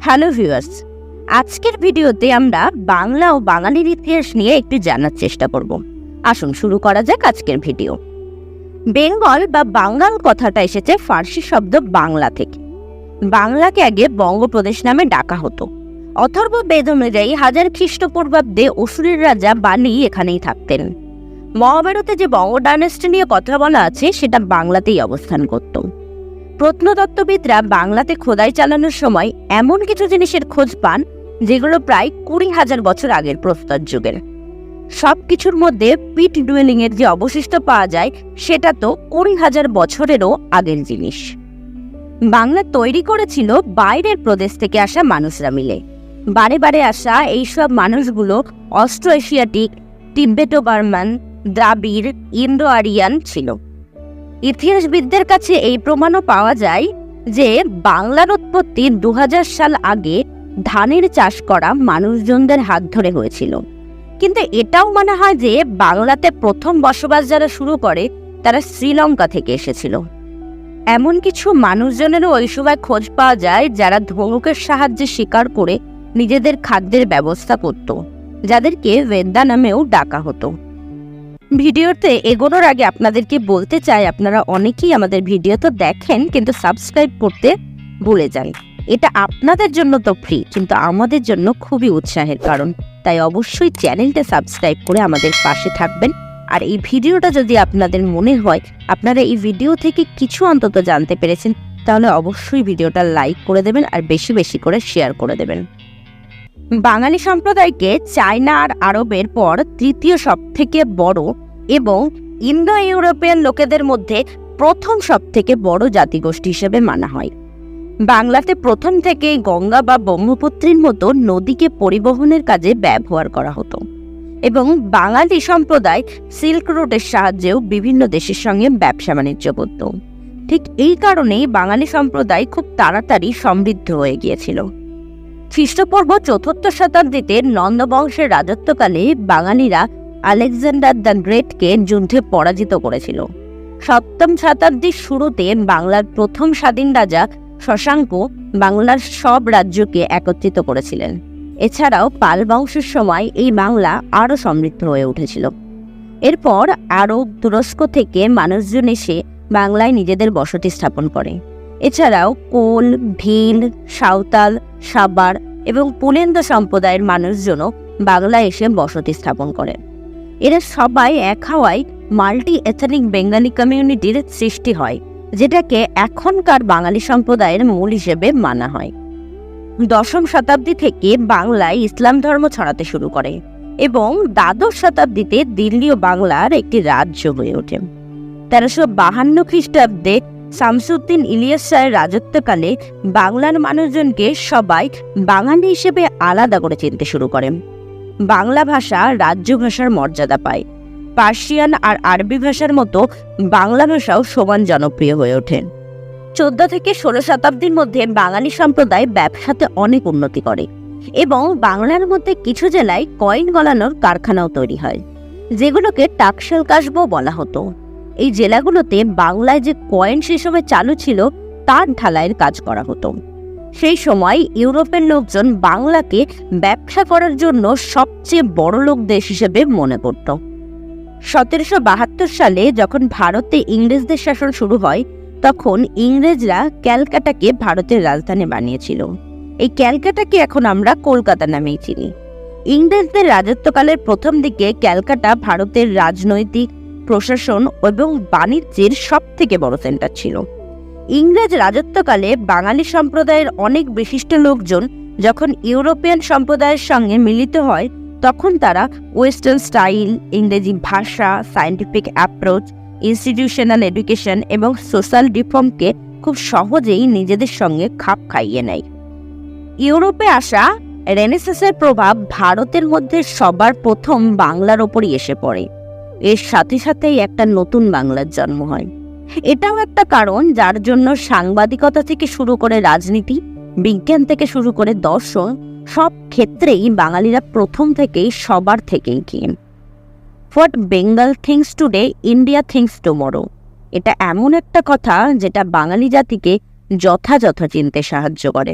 Hello viewers, আজকের ভিডিওতে আমরা বাংলা ও বাঙালির ইতিহাস নিয়ে একটু জানার চেষ্টা করব। আসুন শুরু করা যাক আজকের ভিডিও। বেঙ্গল বা বাঙ্গাল কথাটা এসেছে ফার্সি শব্দ বাংলা থেকে। বাংলাকে আগে বঙ্গপ্রদেশ নামে ডাকা হতো। অথর্ব বেদ অনুযায়ী 1000 খ্রিস্টপূর্বাব্দে অসুরের রাজা বালি এখানেই থাকতেন। মহাভারতে যে বঙ্গ ডাইনেস্টি নিয়ে কথা বলা আছে সেটা বাংলাতেই অবস্থান করত। প্রত্নতত্ত্ববিদরা বাংলাতে খোদাই চালানোর সময় এমন কিছু জিনিসের খোঁজ পান যেগুলো প্রায় 20,000 বছর আগের প্রস্তর যুগের। সবকিছুর মধ্যে পিট ডুয়েলিং এর যে অবশিষ্ট পাওয়া যায় সেটা তো 20,000 বছরেরও আগের জিনিস। বাংলা তৈরি করেছিল বাইরের প্রদেশ থেকে আসা মানুষরা মিলে। বারে বারে আসা এইসব মানুষগুলো অস্ট্রো এশিয়াটিক, তিব্বেটো বার্মান, দ্রাবিড়, ইন্দো আরিয়ান ছিল। ইতিহাসবিদদের কাছে এই প্রমাণও পাওয়া যায় যে বাংলার উৎপত্তি 2000 সাল আগে ধানের চাষ করা মানুষজনদের হাত ধরে হয়েছিল। কিন্তু এটাও মনে হয় যে বাংলাতে প্রথম বসবাস যারা শুরু করে তারা শ্রীলঙ্কা থেকে এসেছিল। এমন কিছু মানুষজনেরও ওই সময় খোঁজ পাওয়া যায় যারা ধনুকের সাহায্যে শিকার করে নিজেদের খাদ্যের ব্যবস্থা করত, যাদেরকে বেদ্দা নামেও ডাকা হতো। ভিডিওতে এগোনোর আগে আপনাদেরকে বলতে চাই, আপনারা অনেকেই আমাদের ভিডিও তো দেখেন কিন্তু সাবস্ক্রাইব করতে ভুলে যান। এটা আপনাদের জন্য তো ফ্রি, কিন্তু আমাদের জন্য খুবই উৎসাহের কারণ। তাই অবশ্যই চ্যানেলটা সাবস্ক্রাইব করে আমাদের পাশে থাকবেন। আর এই ভিডিওটা যদি আপনাদের মনে হয় আপনারা এই ভিডিও থেকে কিছু অন্তত জানতে পেরেছেন, তাহলে অবশ্যই ভিডিওটা লাইক করে দেবেন আর বেশি বেশি করে শেয়ার করে দেবেন। বাঙালি সম্প্রদায়কে চায়না আর আরবের পর তৃতীয় সবথেকে বড় এবং ইন্দো ইউরোপিয়ান লোকেদের মধ্যে প্রথম সবথেকে বড় জাতিগোষ্ঠী হিসেবে মানা হয়। বাংলাতে প্রথম থেকেই গঙ্গা বা ব্রহ্মপুত্রের মতো নদীকে পরিবহনের কাজে ব্যবহার করা হতো এবং বাঙালি সম্প্রদায় সিল্ক রুটের সাহায্যেও বিভিন্ন দেশের সঙ্গে ব্যবসা বাণিজ্য করত। ঠিক এই কারণেই বাঙালি সম্প্রদায় খুব তাড়াতাড়ি সমৃদ্ধ হয়ে গিয়েছিল। খ্রিস্টপূর্ব 4th শতাব্দীতে নন্দ বংশের রাজত্বকালে বাঙালিরা আলেকজান্ডার দ্য গ্রেটকে যুদ্ধে পরাজিত করেছিল। 7ম শতাব্দীর শুরুতে বাংলার প্রথম স্বাধীন রাজা শশাঙ্ক বাংলার সব রাজ্যকে একত্রিত করেছিলেন। এছাড়াও পাল বংশের সময় এই বাংলা আরও সমৃদ্ধ হয়ে উঠেছিল। এরপর আরব, তুরস্ক থেকে মানুষজন এসে বাংলায় নিজেদের বসতি স্থাপন করে। এছাড়াও কোল, ভিল, সাঁওতাল, সাবার এবং পুলেন্দ সম্প্রদায়ের মানুষজনও বাংলায় এসে বসতি স্থাপন করে। এরা সবাই এক হওয়ায় মাল্টি এথনিক বেঙ্গালি কমিউনিটির সৃষ্টি হয়, যেটাকে এখনকার বাঙালি সম্প্রদায়ের মূল হিসেবে মানা হয়। 10ম শতাব্দী থেকে বাংলায় ইসলাম ধর্ম ছড়াতে শুরু করে এবং 12শ শতাব্দীতে দিল্লিও বাংলার একটি রাজ্য হয়ে ওঠে। 1352 খ্রিস্টাব্দে শামসুদ্দিন ইলিয়াস শাহের রাজত্বকালে বাংলার মানুষজনকে সবাই বাঙালি হিসেবে আলাদা করে চিনতে শুরু করে। বাংলা ভাষা রাজ্য ভাষার মর্যাদা পায়। পার্সিয়ান আর আরবি ভাষার মতো বাংলা ভাষাও সমান জনপ্রিয় হয়ে ওঠে। 14 থেকে 16 শতাব্দীর মধ্যে বাঙালি সম্প্রদায় ব্যবসাতে অনেক উন্নতি করে এবং বাংলার মধ্যে কিছু জেলায় কয়েন গলানোর কারখানাও তৈরি হয়, যেগুলোকে টাকশাল কাসবো বলা হতো। এই জেলাগুলোতে বাংলায় যে কয়েন সে সময় চালু ছিল তার ঢালাইয়ের কাজ করা হতো। সেই সময় ইউরোপের লোকজন বাংলাকে ব্যবসা করার জন্য সবচেয়ে বড় লোক দেশ হিসেবে মনে করত। 1772 সালে যখন ভারতে ইংরেজদের শাসন শুরু হয়, তখন ইংরেজরা ক্যালকাটাকে ভারতের রাজধানী বানিয়েছিল। এই ক্যালকাটাকে এখন আমরা কলকাতা নামেই চিনি। ইংরেজদের রাজত্বকালের প্রথম দিকে ক্যালকাটা ভারতের রাজনৈতিক, প্রশাসন এবং বাণিজ্যের সবথেকে বড় সেন্টার ছিল। ইংরেজ রাজত্বকালে বাঙালি সম্প্রদায়ের অনেক বিশিষ্ট লোকজন যখন ইউরোপিয়ান সম্প্রদায়ের সঙ্গে মিলিত হয়, তখন তারা ওয়েস্টার্ন স্টাইল, ইংরেজি ভাষা, সায়েন্টিফিক অ্যাপ্রোচ, ইনস্টিটিউশনাল এডুকেশন এবং সোশ্যাল রিফর্মকে খুব সহজেই নিজেদের সঙ্গে খাপ খাইয়ে নেয়। ইউরোপে আসা রেনেসাঁসের প্রভাব ভারতের মধ্যে সবার প্রথম বাংলার ওপরই এসে পড়ে। এর সাথে সাথেই একটা নতুন বাংলার জন্ম হয়। এটাও একটা কারণ যার জন্য সাংবাদিকতা থেকে শুরু করে রাজনীতি, বিজ্ঞান থেকে শুরু করে দর্শন, সব ক্ষেত্রেই বাঙালিরা প্রথম থেকেই সবার থেকেই এগিয়ে। What Bengal things today, India things tomorrow, এটা এমন একটা কথা যেটা বাঙালি জাতিকে যথাযথ চিনতে সাহায্য করে।